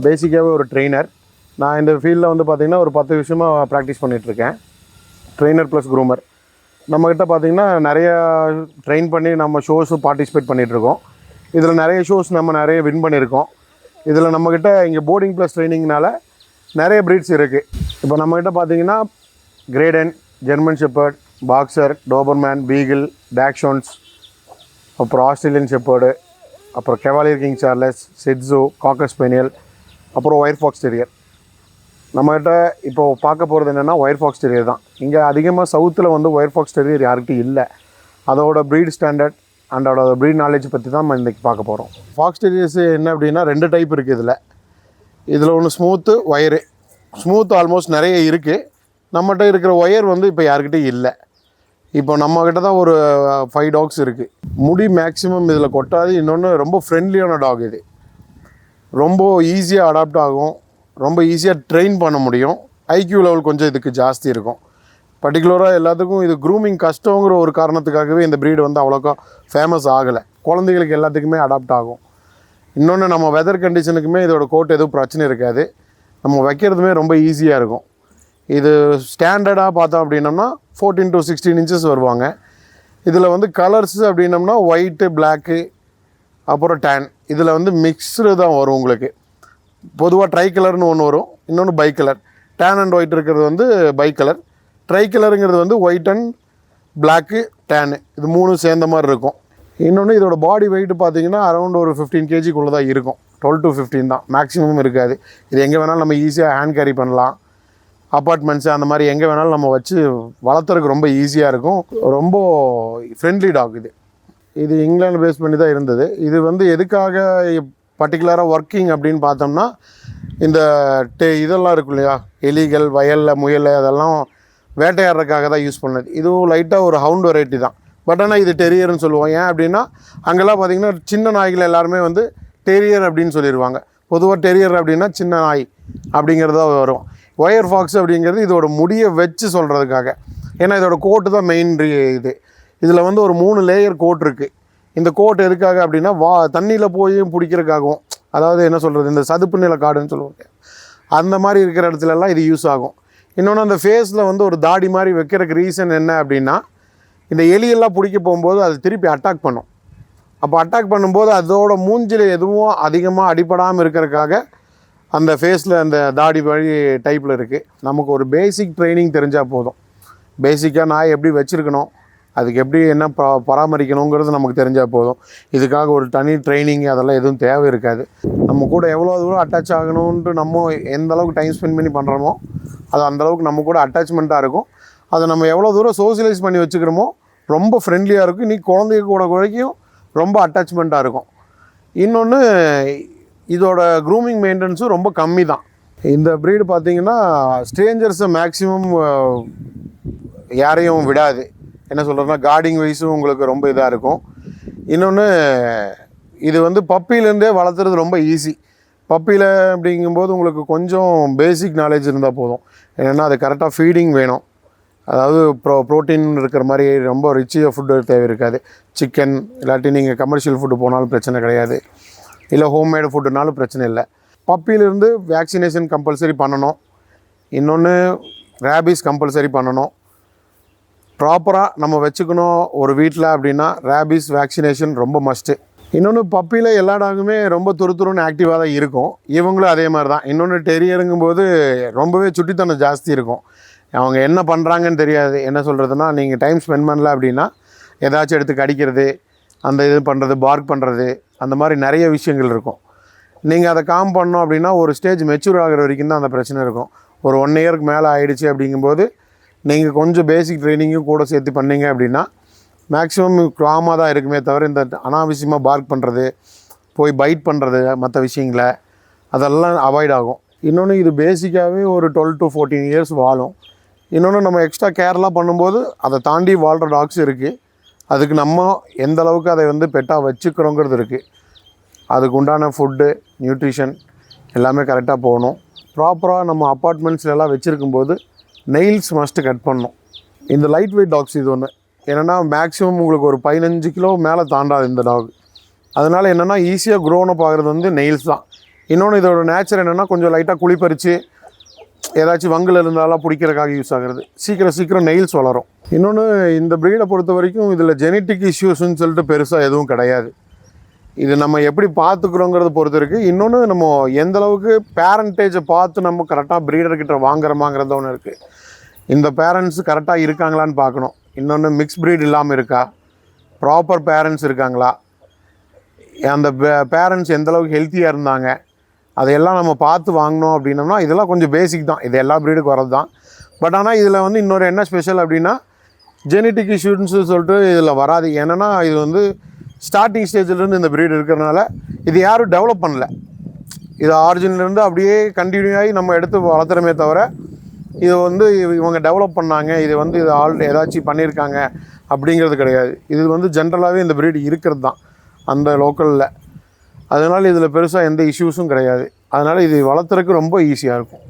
பேசிக்காகவே ஒரு ட்ரெயினர். நான் இந்த ஃபீல்டில் வந்து பார்த்திங்கன்னா ஒரு 10 வருஷமாக ப்ராக்டிஸ் பண்ணிகிட்ருக்கேன். Trainer plus groomer. நம்மக்கிட்ட பார்த்திங்கன்னா நிறையா ட்ரெயின் பண்ணி நம்ம ஷோஸும் பார்ட்டிசிபேட் பண்ணிகிட்ருக்கோம். இதில் நிறைய ஷோஸ் நம்ம நிறைய வின் பண்ணியிருக்கோம். இதில் நம்மக்கிட்ட இங்கே போர்டிங் ப்ளஸ் ட்ரைனிங்னால நிறைய ப்ரீட்ஸ் இருக்குது. இப்போ நம்மக்கிட்ட பார்த்திங்கன்னா Great Dane, German shepherd, boxer, Doberman, beagle, dachshunds, அப்புறம் ஆஸ்திரேலியன் ஷெப்பர்டு, அப்புறம் cavalier King Charles, shih tzu, cocker spaniel, அப்புறம் ஒயர் ஃபாக்ஸ் டெரியர். நம்மகிட்ட இப்போது பார்க்க போகிறது என்னென்னா ஒயர் ஃபாக்ஸ் டெரியர் தான். இங்கே அதிகமாக சவுத்தில் வந்து ஒயர் ஃபாக்ஸ் டெரியர் யார்கிட்டையும் இல்லை. அதோட ப்ரீட் ஸ்டாண்டர்ட் அண்ட் அதோட ப்ரீட் நாலேஜ் பற்றி தான் நம்ம இன்றைக்கி பார்க்க போகிறோம். ஃபாக்ஸ் டெரியர்ஸ் என்ன அப்படின்னா 2 டைப் இருக்குது. இதில் ஒன்று ஸ்மூத்து, ஒயரு. ஸ்மூத் ஆல்மோஸ்ட் நிறைய இருக்குது. நம்மகிட்ட இருக்கிற ஒயர் வந்து இப்போ யார்கிட்டையும் இல்லை. இப்போ நம்மக்கிட்ட தான் ஒரு 5 டாக்ஸ் இருக்குது. முடி மேக்ஸிமம் இதில் கொட்டாது. இன்னொன்று ரொம்ப ஃப்ரெண்ட்லியான டாக். இது ரொம்ப ஈஸியாக அடாப்ட் ஆகும், ரொம்ப ஈஸியாக ட்ரெயின் பண்ண முடியும். ஐக்யூ லெவல் கொஞ்சம் இதுக்கு ஜாஸ்தி இருக்கும். பர்டிகுலராக எல்லாத்துக்கும் இது க்ரூமிங் கஷ்டங்கிற ஒரு காரணத்துக்காகவே இந்த ப்ரீடு வந்து அவ்வளோக்கா ஃபேமஸ் ஆகலை. குழந்தைகளுக்கு எல்லாத்துக்குமே அடாப்ட் ஆகும். இன்னொன்று நம்ம வெதர் கண்டிஷனுக்குமே இதோட கோட் எதுவும் பிரச்சனை இருக்காது. நம்ம வைக்கிறதுமே ரொம்ப ஈஸியாக இருக்கும். இது ஸ்டாண்டர்டாக பார்த்தோம் அப்படின்னம்னா 14 to 16 இன்ச்சஸ் வருவாங்க. இதில் வந்து கலர்ஸ் அப்படின்னம்னா ஒயிட்டு, பிளாக்கு, அப்புறம் டேன். இதில் வந்து மிக்ஸ்டு தான் வரும் உங்களுக்கு. பொதுவாக ட்ரை கலர்னு ஒன்று வரும், இன்னொன்று bi colour. Tan and white இருக்கிறது வந்து பை கலர். ட்ரை கலருங்கிறது வந்து ஒயிட் அண்ட் பிளாக்கு, டேனு, இது 3 சேர்ந்த மாதிரி இருக்கும். இன்னொன்று இதோட பாடி வெயிட் பார்த்திங்கன்னா அரௌண்ட் ஒரு 15 kgக்குள்ளே தான் இருக்கும். 12 to 15 தான், மேக்ஸிமம் இருக்காது. இது எங்கே வேணாலும் நம்ம ஈஸியாக ஹேண்ட் கேரி பண்ணலாம். அப்பார்ட்மெண்ட்ஸு அந்த மாதிரி எங்கே வேணாலும் நம்ம வச்சு வளர்த்துறதுக்கு ரொம்ப ஈஸியாக இருக்கும். ரொம்ப ஃப்ரெண்ட்லி டாக் இது. இது இங்கிலாந்து பேஸ் பண்ணி தான் இருந்தது. இது வந்து எதுக்காக பர்டிகுலராக ஒர்க்கிங் அப்படின்னு பார்த்தோம்னா, இந்த இதெல்லாம் இருக்கும் இல்லையா, எலிகள், வயலில் முயல், அதெல்லாம் வேட்டையாடுறதுக்காக தான் யூஸ் பண்ணது. இதுவும் லைட்டாக ஒரு ஹவுண்ட் வெரைட்டி தான். பட் ஆனால் இது டெரியர்னு சொல்லுவோம். ஏன் அப்படின்னா அங்கெல்லாம் பார்த்திங்கன்னா சின்ன நாய்கள் எல்லாருமே வந்து டெரியர் அப்படின்னு சொல்லிடுவாங்க. பொதுவாக டெரியர் அப்படின்னா சின்ன நாய் அப்படிங்கிறதா வரும். ஒயர் ஃபாக்ஸ் அப்படிங்கிறது இதோட முடியை வச்சு சொல்கிறதுக்காக. ஏன்னா இதோட கோட்டு தான் மெயின். இதில் வந்து ஒரு 3 லேயர் கோட் இருக்குது. இந்த கோட் எதுக்காக அப்படின்னா தண்ணியில் போய் பிடிக்கிறதுக்காகவும், அதாவது என்ன சொல்கிறது, இந்த சதுப்பு நில காடுன்னு சொல்லுவாங்க, அந்த மாதிரி இருக்கிற இடத்துலலாம் இது யூஸ் ஆகும். இன்னொன்று அந்த ஃபேஸில் வந்து ஒரு தாடி மாதிரி வைக்கிறதுக்கு ரீசன் என்ன அப்படின்னா, இந்த எலியெல்லாம் பிடிக்க போகும்போது அது திருப்பி அட்டாக் பண்ணும். அப்போ அட்டாக் பண்ணும்போது அதோட மூஞ்சில் எதுவும் அதிகமாக அடிபடாமல் இருக்கிறதுக்காக அந்த ஃபேஸில் அந்த தாடி வழி டைப்பில் இருக்குது. நமக்கு ஒரு பேசிக் ட்ரைனிங் தெரிஞ்சால் போதும். பேசிக்காக நாய் எப்படி வச்சுருக்கணும், அதுக்கு எப்படி என்ன பராமரிக்கணுங்கிறது நமக்கு தெரிஞ்சால் போதும். இதுக்காக ஒரு தனி ட்ரைனிங் அதெல்லாம் எதுவும் தேவை இருக்காது. நம்ம கூட எவ்வளோ தூரம் அட்டாச் ஆகணுன்ட்டு நம்ம எந்த அளவுக்கு டைம் ஸ்பெண்ட் பண்ணி பண்ணுறோமோ அது அந்தளவுக்கு நம்ம கூட அட்டாச்மெண்ட்டாக இருக்கும். அதை நம்ம எவ்வளோ தூரம் சோசியலைஸ் பண்ணி வச்சுக்கிறோமோ ரொம்ப ஃப்ரெண்ட்லியாக இருக்கும். நீ குழந்தைங்க கூட வரைக்கும் ரொம்ப அட்டாச்மெண்ட்டாக இருக்கும். இன்னொன்று இதோட க்ரூமிங் மெயின்டெனன்ஸும் ரொம்ப கம்மி தான். இந்த ப்ரீடு பார்த்திங்கன்னா ஸ்ட்ரேஞ்சர்ஸை மேக்ஸிமம் யாரையும் விடாது. என்ன சொல்கிறதுனா கார்டிங் வைஸும் உங்களுக்கு ரொம்ப இதாக இருக்கும். இன்னொன்று இது வந்து பப்பிலேருந்தே வளர்த்துறது ரொம்ப ஈஸி. பப்பியில் அப்படிங்கும்போது உங்களுக்கு கொஞ்சம் பேசிக் நாலேஜ் இருந்தால் போதும். ஏன்னா அது கரெக்டாக ஃபீடிங் வேணும். அதாவது ப்ரோட்டீன் இருக்கிற மாதிரி ரொம்ப ரிச்சியாக ஃபுட்டு தேவை இருக்காது. சிக்கன் இல்லாட்டி நீங்கள் கமர்ஷியல் ஃபுட்டு போனாலும் பிரச்சனை கிடையாது, இல்லை ஹோம்மேடு ஃபுட்டுனாலும் பிரச்சனை இல்லை. பப்பியிலேருந்து வேக்சினேஷன் கம்பல்சரி பண்ணணும். இன்னொன்று ரேபீஸ் கம்பல்சரி பண்ணணும். ப்ராப்பராக நம்ம வச்சுக்கணும் ஒரு வீட்டில் அப்படின்னா ரேபீஸ் வேக்சினேஷன் ரொம்ப மஸ்ட்டு. இன்னொன்று பப்பியில் எல்லா டாகுமே ரொம்ப துருத்துருன்னு ஆக்டிவாக தான் இருக்கும். இவங்களும் அதே மாதிரி தான். இன்னொன்று டெரியருங்கும்போது ரொம்பவே சுட்டித்தனம் ஜாஸ்தி இருக்கும். அவங்க என்ன பண்ணுறாங்கன்னு தெரியாது. என்ன சொல்கிறதுனா, நீங்கள் டைம் ஸ்பெண்ட் பண்ணல அப்படின்னா ஏதாச்சும் எடுத்து கடிக்கிறது, அந்த இது பண்ணுறது, பார்க் பண்ணுறது, அந்த மாதிரி நிறைய விஷயங்கள் இருக்கும். நீங்கள் அதை காம் பண்ணோம் அப்படின்னா ஒரு ஸ்டேஜ் மெச்சூர் ஆகிற வரைக்கும் தான் அந்த பிரச்சனை இருக்கும். ஒரு 1 இயருக்கு மேலே ஆகிடுச்சு அப்படிங்கும்போது நீங்கள் கொஞ்சம் பேசிக் ட்ரைனிங்கும் கூட சேர்த்து பண்ணிங்க அப்படின்னா மேக்ஸிமம் காமாக தான் இருக்குமே தவிர இந்த அனாவசியமாக பார்க் பண்ணுறது, போய் பைட் பண்ணுறது, மற்ற விஷயங்களை அதெல்லாம் அவாய்ட் ஆகும். இன்னொன்று இது பேசிக்காகவே ஒரு 12 to 14 இயர்ஸ் வாழும். இன்னொன்று நம்ம எக்ஸ்ட்ரா கேர்லாம் பண்ணும்போது அதை தாண்டி வாழ்கிற டாக்ஸ் இருக்குது. அதுக்கு நம்ம எந்த அளவுக்கு அதை வந்து பெட்டாக வச்சுக்கிறோங்கிறது இருக்குது. அதுக்கு உண்டான ஃபுட்டு, நியூட்ரிஷன் எல்லாமே கரெக்டாக போகணும். ப்ராப்பராக நம்ம அப்பார்ட்மெண்ட்ஸ்லாம் வச்சுருக்கும்போது நெயில்ஸ் மஸ்ட்டு கட் பண்ணணும். இந்த லைட் வெயிட் டாக்ஸ் இது ஒன்று. என்னென்னா மேக்ஸிமம் உங்களுக்கு ஒரு 15 கிலோ மேலே தாண்டாது இந்த டாக். அதனால் என்னென்னா ஈஸியாக க்ரோனப் ஆகிறது வந்து நெயில்ஸ் தான். இன்னொன்று இதோட நேச்சர் என்னென்னா கொஞ்சம் லைட்டாக குளிப்பறித்து ஏதாச்சும் வங்கில் இருந்தாலும் பிடிக்கிறதுக்காக யூஸ் ஆகுறது. சீக்கிரம் நெயில்ஸ் வளரும். இன்னொன்று இந்த ப்ரீடை பொறுத்த வரைக்கும் இதில் ஜெனட்டிக் இஷ்யூஸ்ன்னு சொல்லிட்டு பெருசாக எதுவும் கிடையாது. இது நம்ம எப்படி பார்த்துக்குறோங்கிறத பொறுத்து இருக்குது. இன்னொன்று நம்ம எந்த அளவுக்கு பேரண்டேஜை பார்த்து நம்ம கரெக்டாக ப்ரீடர்கிட்ட வாங்குறோமாங்கிறது ஒன்று இருக்குது. இந்த பேரண்ட்ஸ் கரெக்டாக இருக்காங்களான்னு பார்க்கணும். இன்னொன்று மிக்ஸ் ப்ரீட் இல்லாமல் இருக்கா, ப்ராப்பர் பேரண்ட்ஸ் இருக்காங்களா, அந்த பேரண்ட்ஸ் எந்தளவுக்கு ஹெல்த்தியாக இருந்தாங்க, அதையெல்லாம் நம்ம பார்த்து வாங்கினோம் அப்படின்னோம்னா இதெல்லாம் கொஞ்சம் பேசிக் தான். இது எல்லா ப்ரீடுக்கு வரது தான். பட் ஆனால் இதில் வந்து இன்னொரு என்ன ஸ்பெஷல் அப்படின்னா ஜெனட்டிக் இஷ்யூன்னு சொல்லிட்டு இதில் வராது. ஏன்னா இது வந்து ஸ்டார்டிங் ஸ்டேஜ்லேருந்து இந்த ப்ரீடு இருக்கிறனால இது யாரும் டெவலப் பண்ணல. இது ஆரிஜின்லேருந்து அப்படியே கண்டினியூ ஆகி நம்ம எடுத்து வளர்த்துறமே தவிர இது வந்து இவங்க டெவலப் பண்ணாங்க, இது வந்து இது ஆல்ரெடி ஏதாச்சும் பண்ணியிருக்காங்க அப்படிங்கிறது கிடையாது. இது வந்து ஜென்ரலாகவே இந்த ப்ரீடு இருக்கிறது தான் அந்த லோக்கலில். அதனால் இதில் பெருசாக எந்த இஷ்யூஸும் கிடையாது. அதனால் இது வளர்த்துறதுக்கு ரொம்ப ஈஸியாக இருக்கும்.